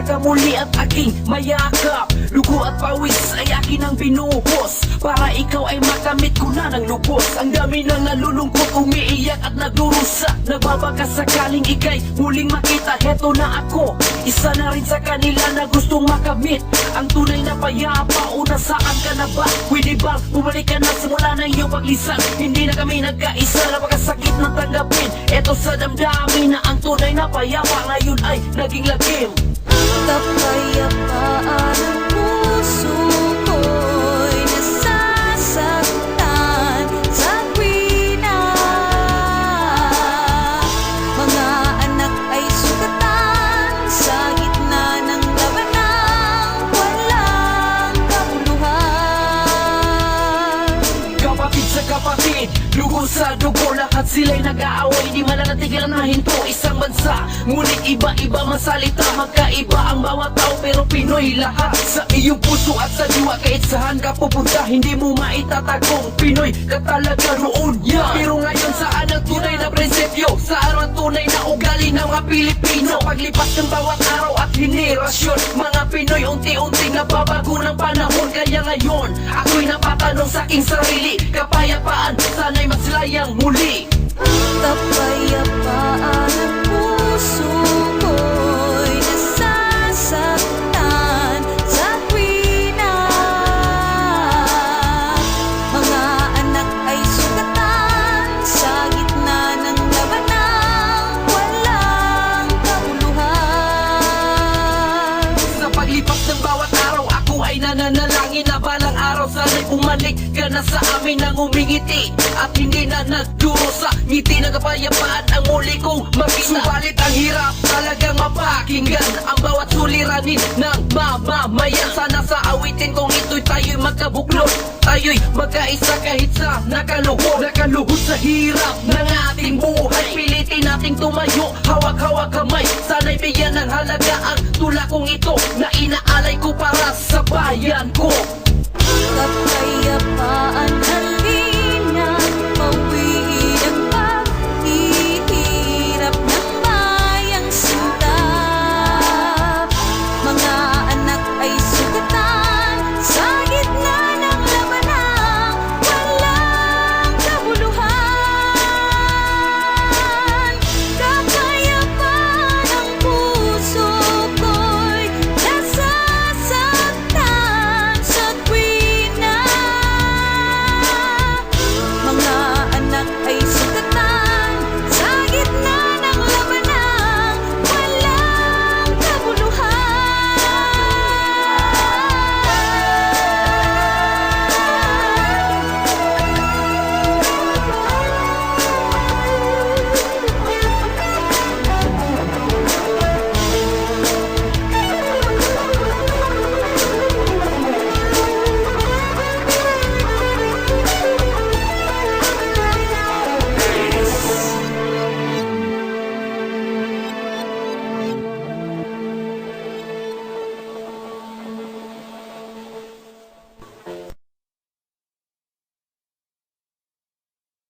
ka muli at aking mayakap. Lugo at pawis ay akin ang binuhos para ikaw ay makamit ko na ng lubos. Ang dami na nalulungkot, umiiyak at nagdurusa. Nagbabaka sakaling ika'y muling makita. Heto na ako, isa na rin sa kanila na gustong makamit ang tunay na payapa. O nasaan ka na ba? Pwede ba bumalik ka na simula ng iyong paglisan? Hindi na kami nagkaisa, napakasakit na tanggapin. Eto sa damdamin na ang tunay na payapa ngayon ay naging lagim. Kapayapaan ang puso ko'y nasasaktan sa tuwina. Mga anak ay sugatan sa gitna ng labanang walang kabuluhan. Kapatid sa kapatid, dugo sa dugo, lahat sila'y nag-aaway. Di mananatigan na hinto isang bansa, ngunit iba-iba masalita. Magkaiba ang bawat tao pero Pinoy lahat. Sa iyong puso at sa diwa, kahit saan ka pupunta, hindi mo maitatagong Pinoy ka talaga roon yan. Pero ngayon saan ang tunay na prinsipyo? Saan ang tunay na ugali ng mga Pilipino? Paglipas ng bawat araw at henerasyon, mga Pinoy unti-unting nababago ng panahon. Kaya ngayon, ako'y napatanong sa aking sarili, kapayapaan sana'y maslayang muli. Kapayapaan ang puso ko'y nasasaktan sa tuwina. Mga anak ay sugatan sa gitna ng labanang walang kabuluhan. Sa paglipas ng bawat araw, ako ay nananalangin na balang araw sana'y bumalik ka na sa amin nang umingiti at hindi na nagdurusa. Ngiti ng kapayapaan ang muli kong makita. Subalit ang hirap talagang mapakinggan ang bawat suliranin ng mamamayan. Sana sa awitin kong ito'y tayo'y magkabuklod, tayo'y magkaisa kahit sa nakaluhod sa hirap ng ating buhay. Pilitin nating tumayo, hawak-hawak kamay. Sana'y bigyan ng halaga ang tula kong ito na inaalay ko para sa bayan ko. Kapayapaan